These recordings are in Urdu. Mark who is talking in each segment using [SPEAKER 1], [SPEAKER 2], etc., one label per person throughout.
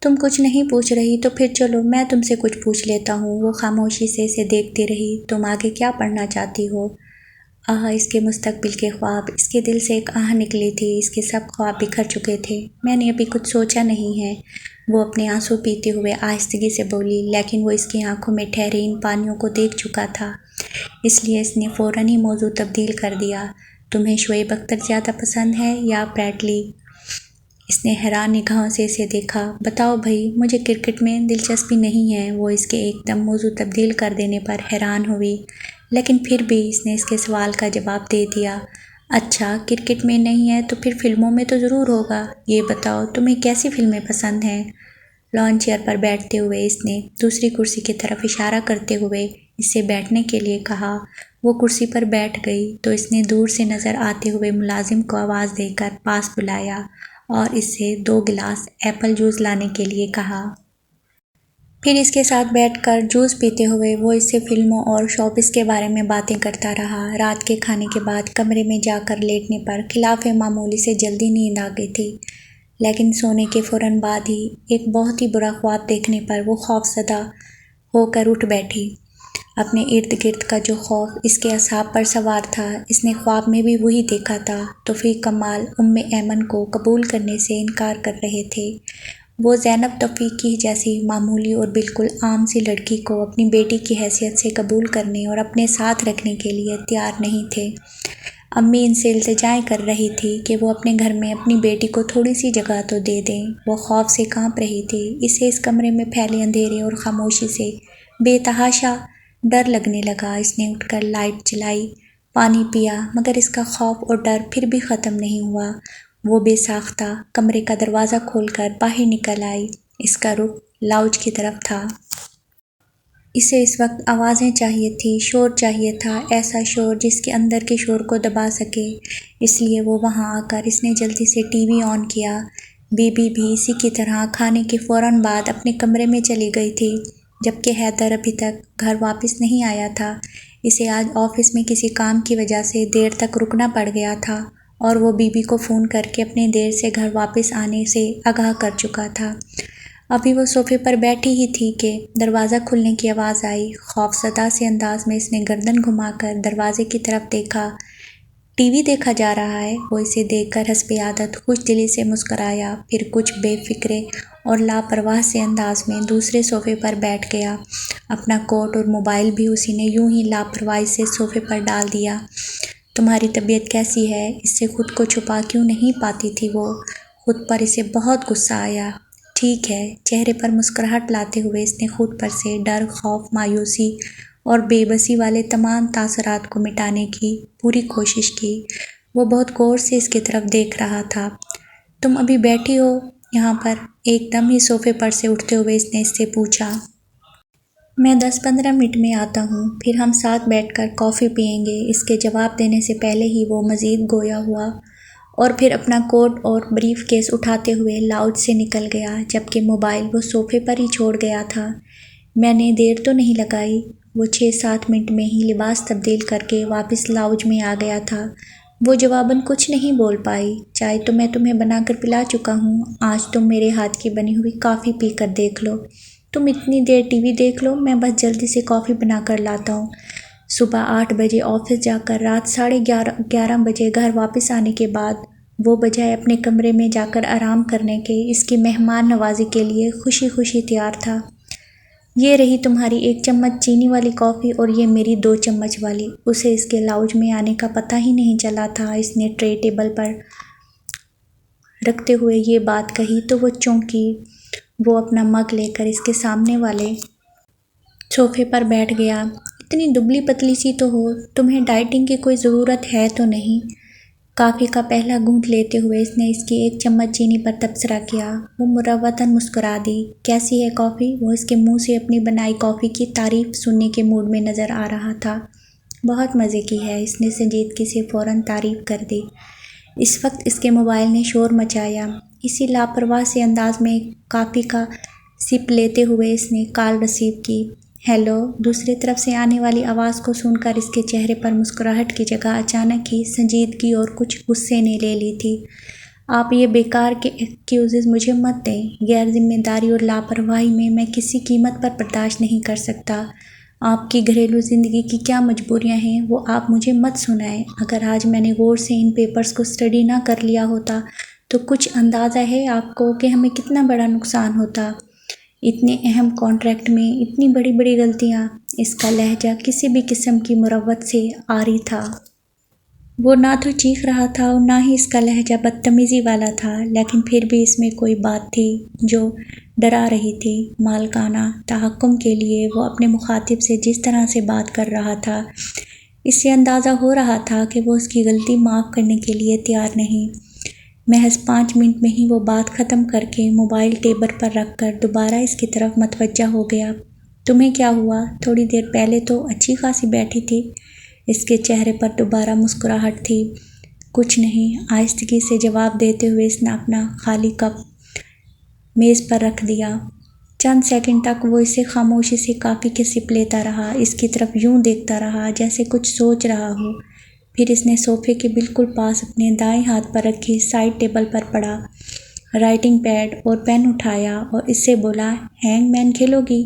[SPEAKER 1] تم کچھ نہیں پوچھ رہی تو پھر چلو میں تم سے کچھ پوچھ لیتا ہوں۔ وہ خاموشی سے اسے دیکھتی رہی۔ تم آگے کیا پڑھنا چاہتی ہو؟ اس کے مستقبل کے خواب۔ اس کے دل سے ایک نکلی تھی۔ اس کے سب خواب بکھر چکے تھے۔ میں نے ابھی کچھ سوچا نہیں ہے، وہ اپنے آنسو پیتے ہوئے آہستگی سے بولی، لیکن وہ اس کی آنکھوں میں ٹھہرے ان پانیوں کو دیکھ چکا تھا، اس لیے اس نے فوراً ہی موضوع تبدیل کر دیا۔ تمہیں شعیب اختر زیادہ پسند ہے یا بریڈلی؟ اس نے حیران نگاہوں سے اسے دیکھا۔ بتاؤ بھائی، مجھے کرکٹ میں دلچسپی نہیں ہے۔ وہ اس کے ایک دم موضوع تبدیل کر دینے پر حیران ہوئی، لیکن پھر بھی اس نے اس کے سوال کا جواب دے دیا۔ اچھا، کرکٹ میں نہیں ہے تو پھر فلموں میں تو ضرور ہوگا۔ یہ بتاؤ تمہیں کیسی فلمیں پسند ہیں؟ لان چیئر پر بیٹھتے ہوئے اس نے دوسری کرسی کی طرف اشارہ کرتے ہوئے اس سے بیٹھنے کے لیے کہا۔ وہ کرسی پر بیٹھ گئی تو اس نے دور سے نظر آتے ہوئے ملازم کو آواز دے کر پاس بلایا اور اس سے 2 گلاس ایپل جوس لانے کے لیے کہا۔ پھر اس کے ساتھ بیٹھ کر جوس پیتے ہوئے وہ اس سے فلموں اور شوبز کے بارے میں باتیں کرتا رہا۔ رات کے کھانے کے بعد کمرے میں جا کر لیٹنے پر خلاف معمول سے جلدی نیند آ گئی تھی، لیکن سونے کے فوراً بعد ہی ایک بہت ہی برا خواب دیکھنے پر وہ خوف زدہ ہو کر اٹھ بیٹھی۔ اپنے ارد گرد کا جو خوف اس کے اعصاب پر سوار تھا، اس نے خواب میں بھی وہی دیکھا تھا۔ توفیق کمال ایمن کو قبول کرنے سے انکار کر رہے تھے۔ وہ زینب توفیق کی جیسی معمولی اور بالکل عام سی لڑکی کو اپنی بیٹی کی حیثیت سے قبول کرنے اور اپنے ساتھ رکھنے کے لیے تیار نہیں تھے۔ امی ان سے التجائیں کر رہی تھی کہ وہ اپنے گھر میں اپنی بیٹی کو تھوڑی سی جگہ تو دے دیں۔ وہ خوف سے کانپ رہی تھی۔ اسے اس کمرے میں پھیلے اندھیرے اور خاموشی سے بے تحاشا ڈر لگنے لگا۔ اس نے اٹھ کر لائٹ جلائی، پانی پیا، مگر اس کا خوف اور ڈر پھر بھی ختم نہیں ہوا۔ وہ بے ساختہ کمرے کا دروازہ کھول کر باہر نکل آئی۔ اس کا رخ لاؤنج کی طرف تھا۔ اسے اس وقت آوازیں چاہیے تھیں، شور چاہیے تھا، ایسا شور جس کے اندر کے شور کو دبا سکے۔ اس لیے وہ وہاں آ کر اس نے جلدی سے ٹی وی آن کیا۔ بی بی بھی اسی کی طرح کھانے کے فوراً بعد اپنے کمرے میں چلی گئی تھی، جبکہ حیدر ابھی تک گھر واپس نہیں آیا تھا۔ اسے آج آفس میں کسی کام کی وجہ سے دیر تک رکنا پڑ گیا تھا اور وہ بی بی کو فون کر کے اپنے دیر سے گھر واپس آنے سے آگاہ کر چکا تھا۔ ابھی وہ صوفے پر بیٹھی ہی تھی کہ دروازہ کھلنے کی آواز آئی۔ خوف زدہ سے انداز میں اس نے گردن گھما کر دروازے کی طرف دیکھا۔ ٹی وی دیکھا جا رہا ہے؟ وہ اسے دیکھ کر حسب عادت خوش دلی سے مسکرایا، پھر کچھ بے فکرے اور لاپرواہ سے انداز میں دوسرے صوفے پر بیٹھ گیا۔ اپنا کوٹ اور موبائل بھی اسی نے یوں ہی لاپرواہی سے صوفے پر ڈال دیا۔ تمہاری طبیعت کیسی ہے؟ اس سے خود کو چھپا کیوں نہیں پاتی تھی وہ؟ خود پر اسے بہت غصہ آیا۔ ٹھیک ہے، چہرے پر مسکراہٹ لاتے ہوئے اس نے خود پر سے ڈر، خوف، مایوسی اور بے بسی والے تمام تاثرات کو مٹانے کی پوری کوشش کی۔ وہ بہت غور سے اس کی طرف دیکھ رہا تھا۔ تم ابھی بیٹھی ہو یہاں پر؟ ایک دم ہی صوفے پر سے اٹھتے ہوئے اس نے اس سے پوچھا۔ میں 10-15 منٹ میں آتا ہوں، پھر ہم ساتھ بیٹھ کر کافی پئیں گے۔ اس کے جواب دینے سے پہلے ہی وہ مزید گویا ہوا اور پھر اپنا کوٹ اور بریف کیس اٹھاتے ہوئے لاؤنج سے نکل گیا، جبکہ موبائل وہ صوفے پر ہی چھوڑ گیا تھا۔ میں نے دیر تو نہیں لگائی؟ وہ 6-7 منٹ میں ہی لباس تبدیل کر کے واپس لاؤنج میں آ گیا تھا۔ وہ جواباً کچھ نہیں بول پائی۔ چائے تو میں تمہیں بنا کر پلا چکا ہوں، آج تم میرے ہاتھ کی بنی ہوئی کافی پی کر دیکھ لو۔ تم اتنی دیر ٹی وی دیکھ لو، میں بس جلدی سے کافی بنا کر لاتا ہوں۔ صبح 8 بجے آفس جا کر رات 11:30 بجے گھر واپس آنے کے بعد وہ بجائے اپنے کمرے میں جا کر آرام کرنے کے اس کی مہمان نوازی کے لیے خوشی خوشی تیار تھا۔ یہ رہی تمہاری 1 چمچ چینی والی کافی اور یہ میری 2 چمچ والی۔ اسے اس کے لاؤنج میں آنے کا پتہ ہی نہیں چلا تھا۔ اس نے ٹرے ٹیبل پر رکھتے ہوئے یہ بات کہی تو وہ چونکی۔ وہ اپنا مگ لے کر اس کے سامنے والے صوفے پر بیٹھ گیا۔ اتنی دبلی پتلی سی تو ہو، تمہیں ڈائٹنگ کی کوئی ضرورت ہے تو نہیں؟ کافی کا پہلا گھونٹ لیتے ہوئے اس نے اس کی 1 چمچ چینی پر تبصرہ کیا۔ وہ مروتاً مسکرا دی۔ کیسی ہے کافی؟ وہ اس کے منہ سے اپنی بنائی کافی کی تعریف سننے کے موڈ میں نظر آ رہا تھا۔ بہت مزے کی ہے، اس نے سنجیدگی سے فوراً تعریف کر دی۔ اس وقت اس کے موبائل نے شور مچایا۔ اسی لاپرواہ سے انداز میں کافی کا سپ لیتے ہوئے اس نے کال ریسیو کی۔ ہیلو۔ دوسری طرف سے آنے والی آواز کو سن کر اس کے چہرے پر مسکراہٹ کی جگہ اچانک ہی سنجیدگی اور کچھ غصے نے لے لی تھی۔ آپ یہ بیکار کے ایکسکیوزز مجھے مت دیں۔ غیر ذمہ داری اور لاپرواہی میں کسی قیمت پر برداشت نہیں کر سکتا۔ آپ کی گھریلو زندگی کی کیا مجبوریاں ہیں وہ آپ مجھے مت سنائیں۔ اگر آج میں نے غور سے ان پیپرز کو اسٹڈی نہ کر لیا ہوتا تو کچھ اندازہ ہے آپ کو کہ ہمیں کتنا بڑا نقصان ہوتا۔ اتنے اہم کانٹریکٹ میں اتنی بڑی بڑی غلطیاں۔ اس کا لہجہ کسی بھی قسم کی مروت سے عاری تھا۔ وہ نہ تو چیخ رہا تھا اور نہ ہی اس کا لہجہ بدتمیزی والا تھا، لیکن پھر بھی اس میں کوئی بات تھی جو ڈرا رہی تھی۔ مالکانہ تحکم کے لیے وہ اپنے مخاطب سے جس طرح سے بات کر رہا تھا، اس سے اندازہ ہو رہا تھا کہ وہ اس کی غلطی معاف کرنے کے لیے تیار نہیں۔ محض 5 منٹ میں ہی وہ بات ختم کر کے موبائل ٹیبل پر رکھ کر دوبارہ اس کی طرف متوجہ ہو گیا۔ تمہیں کیا ہوا؟ تھوڑی دیر پہلے تو اچھی خاصی بیٹھی تھی۔ اس کے چہرے پر دوبارہ مسکراہٹ تھی۔ کچھ نہیں، آہستگی سے جواب دیتے ہوئے اس نے اپنا خالی کپ میز پر رکھ دیا۔ چند سیکنڈ تک وہ اسے خاموشی سے کافی کی سپ لیتا رہا، اس کی طرف یوں دیکھتا رہا جیسے کچھ سوچ رہا ہو۔ پھر اس نے صوفے کے بالکل پاس اپنے دائیں ہاتھ پر رکھی سائیڈ ٹیبل پر پڑا رائٹنگ پیڈ اور پین اٹھایا اور اس سے بولا، ہینگ مین کھیلو گی؟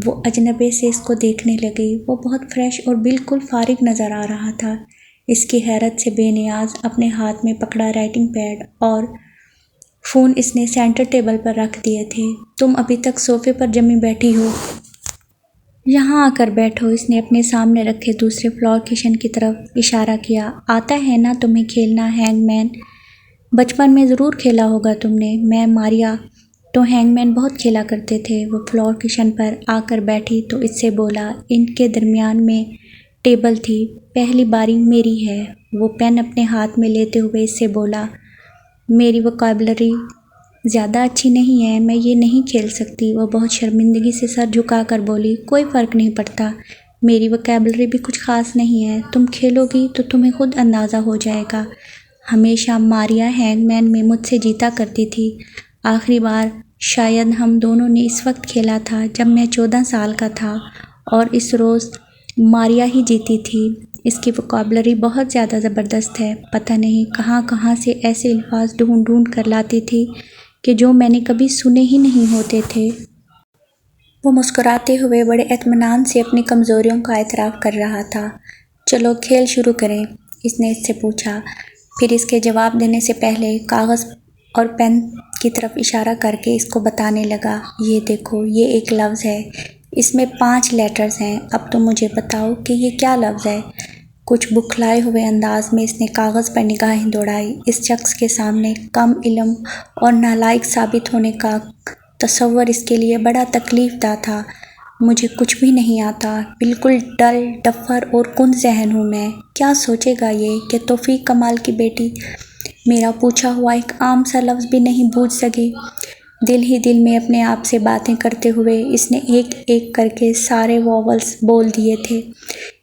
[SPEAKER 1] وہ اجنبے سے اس کو دیکھنے لگی۔ وہ بہت فریش اور بالکل فارغ نظر آ رہا تھا۔ اس کی حیرت سے بے نیاز اپنے ہاتھ میں پکڑا رائٹنگ پیڈ اور فون اس نے سینٹر ٹیبل پر رکھ دیے تھے۔ تم ابھی تک صوفے پر جمی بیٹھی ہو؟ یہاں آ کر بیٹھو۔ اس نے اپنے سامنے رکھے دوسرے فلور کشن کی طرف اشارہ کیا۔ آتا ہے نا تمہیں کھیلنا ہینگ مین؟ بچپن میں ضرور کھیلا ہوگا تم نے۔ میں ماریا تو ہینگ مین بہت کھیلا کرتے تھے۔ وہ فلور کشن پر آ کر بیٹھی تو اس سے بولا۔ ان کے درمیان میں ٹیبل تھی۔ پہلی باری میری ہے۔ وہ پین اپنے ہاتھ میں لیتے ہوئے اس سے بولا، میری ووکیبلری زیادہ اچھی نہیں ہے، میں یہ نہیں کھیل سکتی۔ وہ بہت شرمندگی سے سر جھکا کر بولی، کوئی فرق نہیں پڑتا، میری ووکیبلری بھی کچھ خاص نہیں ہے۔ تم کھیلو گی تو تمہیں خود اندازہ ہو جائے گا۔ ہمیشہ ماریا ہینگ مین میں مجھ سے جیتا کرتی تھی۔ آخری بار شاید ہم دونوں نے اس وقت کھیلا تھا جب میں 14 سال کا تھا، اور اس روز ماریا ہی جیتی تھی۔ اس کی ووکیبلری بہت زیادہ زبردست ہے۔ پتہ نہیں کہاں کہاں سے ایسے الفاظ ڈھونڈ ڈھونڈ کر لاتی تھی کہ جو میں نے کبھی سنے ہی نہیں ہوتے تھے۔ وہ مسکراتے ہوئے بڑے اطمینان سے اپنی کمزوریوں کا اعتراف کر رہا تھا۔ چلو کھیل شروع کریں، اس نے اس سے پوچھا۔ پھر اس کے جواب دینے سے پہلے کاغذ اور پین کی طرف اشارہ کر کے اس کو بتانے لگا، یہ دیکھو، یہ ایک لفظ ہے، اس میں 5 لیٹرز ہیں۔ اب تم مجھے بتاؤ کہ یہ کیا لفظ ہے؟ کچھ بکھلائے ہوئے انداز میں اس نے کاغذ پر نگاہیں دوڑائی۔ اس شخص کے سامنے کم علم اور نالائق ثابت ہونے کا تصور اس کے لیے بڑا تکلیف دہ تھا۔ مجھے کچھ بھی نہیں آتا، بالکل ڈل، ڈفر اور کند ذہن ہوں میں۔ کیا سوچے گا یہ کہ توفیق کمال کی بیٹی میرا پوچھا ہوا ایک عام سا لفظ بھی نہیں بوجھ سکے؟ دل ہی دل میں اپنے آپ سے باتیں کرتے ہوئے اس نے ایک ایک کر کے سارے واولز بول دیے تھے۔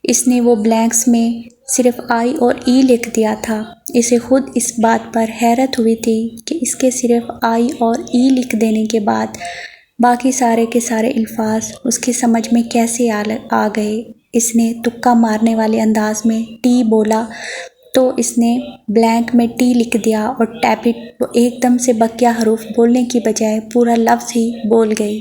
[SPEAKER 1] اس نے وہ بلینکس میں صرف آئی اور ای لکھ دیا تھا۔ اسے خود اس بات پر حیرت ہوئی تھی کہ اس کے صرف آئی اور ای لکھ دینے کے بعد باقی سارے کے سارے الفاظ اس کی سمجھ میں کیسے آ گئے۔ اس نے تکا مارنے والے انداز میں ٹی بولا تو اس نے بلینک میں ٹی لکھ دیا اور ٹیبٹ وہ ایک دم سے بقیہ حروف بولنے کی بجائے پورا لفظ ہی بول گئی۔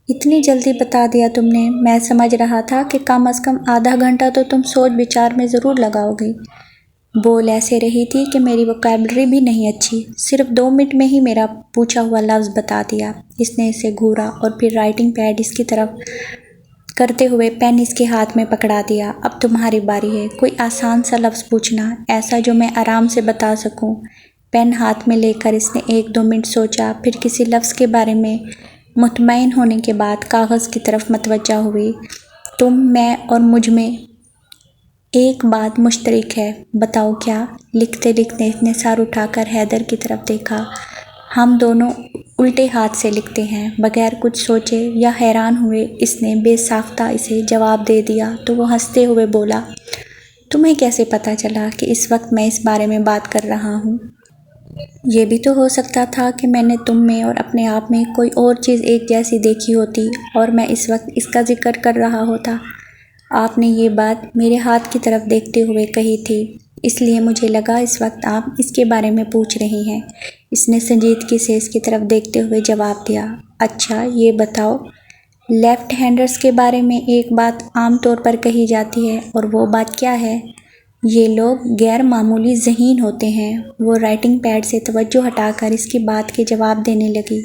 [SPEAKER 1] اتنی جلدی بتا دیا تم نے؟ میں سمجھ رہا تھا کہ کم از کم آدھا گھنٹہ تو تم سوچ بچار میں ضرور لگاؤ گی۔ بول ایسے رہی تھی کہ میری ووکیبلری بھی نہیں اچھی، صرف 2 منٹ میں ہی میرا پوچھا ہوا لفظ بتا دیا۔ اس نے اسے گھورا اور پھر رائٹنگ پیڈ اس کی طرف کرتے ہوئے پین اس کے ہاتھ میں پکڑا دیا۔ اب تمہاری باری ہے، کوئی آسان سا لفظ پوچھنا، ایسا جو میں آرام سے بتا سکوں۔ پین ہاتھ میں لے کر اس نے 1-2 منٹ سوچا، پھر کسی لفظ کے بارے میں مطمئن ہونے کے بعد کاغذ کی طرف متوجہ ہوئی۔ تم، میں اور مجھ میں ایک بات مشترک ہے، بتاؤ کیا؟ لکھتے لکھتے اس نے سر اٹھا کر حیدر کی طرف دیکھا۔ ہم دونوں الٹے ہاتھ سے لکھتے ہیں۔ بغیر کچھ سوچے یا حیران ہوئے اس نے بے ساختہ اسے جواب دے دیا تو وہ ہنستے ہوئے بولا، تمہیں کیسے پتہ چلا کہ اس وقت میں اس بارے میں بات کر رہا ہوں؟ یہ بھی تو ہو سکتا تھا کہ میں نے تم میں اور اپنے آپ میں کوئی اور چیز ایک جیسی دیکھی ہوتی اور میں اس وقت اس کا ذکر کر رہا ہوتا۔ آپ نے یہ بات میرے ہاتھ کی طرف دیکھتے ہوئے کہی تھی۔ اس لیے مجھے لگا اس وقت آپ اس کے بارے میں پوچھ رہی ہیں۔ اس نے سنجیدگی سے اس کی طرف دیکھتے ہوئے جواب دیا، اچھا یہ بتاؤ، لیفٹ ہینڈرز کے بارے میں ایک بات عام طور پر کہی جاتی ہے، اور وہ بات کیا ہے؟ یہ لوگ غیر معمولی ذہین ہوتے ہیں۔ وہ رائٹنگ پیڈ سے توجہ ہٹا کر اس کی بات کے جواب دینے لگی۔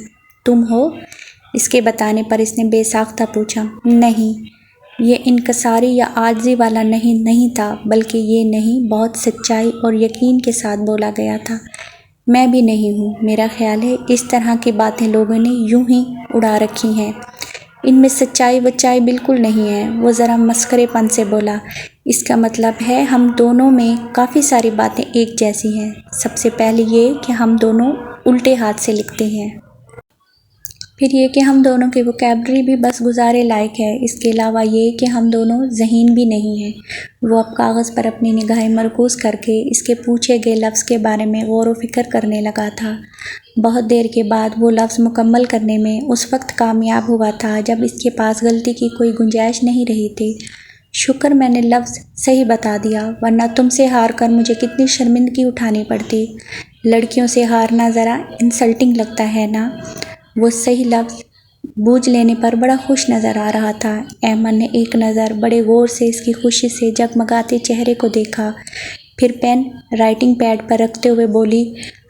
[SPEAKER 1] تم ہو؟ اس کے بتانے پر اس نے بے ساختہ پوچھا۔ نہیں، یہ انکساری یا عاجزی والا نہیں تھا، بلکہ یہ نہیں بہت سچائی اور یقین کے ساتھ بولا گیا تھا۔ میں بھی نہیں ہوں، میرا خیال ہے اس طرح کی باتیں لوگوں نے یوں ہی اڑا رکھی ہیں، ان میں سچائی وچائی بالکل نہیں ہے۔ وہ ذرا مسخرے پن سے بولا، اس کا مطلب ہے ہم دونوں میں کافی ساری باتیں ایک جیسی ہیں۔ سب سے پہلے یہ کہ ہم دونوں الٹے ہاتھ سے لکھتے ہیں۔ پھر یہ کہ ہم دونوں کی ووکیبلری بھی بس گزارے لائق ہے۔ اس کے علاوہ یہ کہ ہم دونوں ذہین بھی نہیں ہیں۔ وہ اب کاغذ پر اپنی نگاہیں مرکوز کر کے اس کے پوچھے گئے لفظ کے بارے میں غور و فکر کرنے لگا تھا۔ بہت دیر کے بعد وہ لفظ مکمل کرنے میں اس وقت کامیاب ہوا تھا جب اس کے پاس غلطی کی کوئی گنجائش نہیں رہی تھی۔ شکر میں نے لفظ صحیح بتا دیا، ورنہ تم سے ہار کر مجھے کتنی شرمندگی اٹھانی پڑتی۔ لڑکیوں سے ہارنا ذرا انسلٹنگ لگتا ہے نا؟ وہ صحیح لفظ بوجھ لینے پر بڑا خوش نظر آ رہا تھا۔ ایمن نے ایک نظر بڑے غور سے اس کی خوشی سے جگمگاتے چہرے کو دیکھا، پھر پین رائٹنگ پیڈ پر رکھتے ہوئے بولی،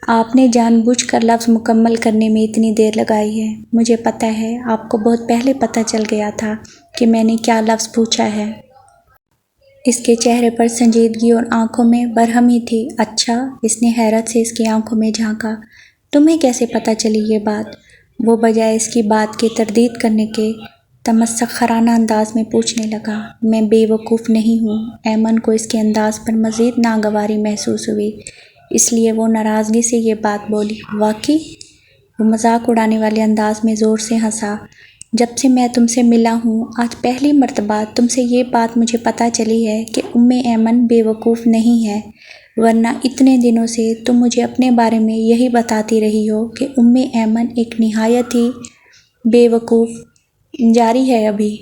[SPEAKER 1] آپ نے جان بوجھ کر لفظ مکمل کرنے میں اتنی دیر لگائی ہے۔ مجھے پتہ ہے، آپ کو بہت پہلے پتہ چل گیا تھا کہ میں نے کیا لفظ پوچھا ہے۔ اس کے چہرے پر سنجیدگی اور آنکھوں میں برہمی تھی۔ اچھا، اس نے حیرت سے اس کی آنکھوں میں جھانکا، تمہیں کیسے پتہ چلی یہ بات؟ وہ بجائے اس کی بات کی تردید کرنے کے تمسخرانہ انداز میں پوچھنے لگا۔ میں بے وقوف نہیں ہوں۔ ایمن کو اس کے انداز پر مزید ناگواری محسوس ہوئی، اس لیے وہ ناراضگی سے یہ بات بولی، واقعی؟ وہ مذاق اڑانے والے انداز میں زور سے ہنسا۔ جب سے میں تم سے ملا ہوں، آج پہلی مرتبہ تم سے یہ بات مجھے پتہ چلی ہے کہ ایمن بے وقوف نہیں ہے، ورنہ اتنے دنوں سے تم مجھے اپنے بارے میں یہی بتاتی رہی ہو کہ ایمن ایک نہایت ہی بے وقوف۔ جاری ہے ابھی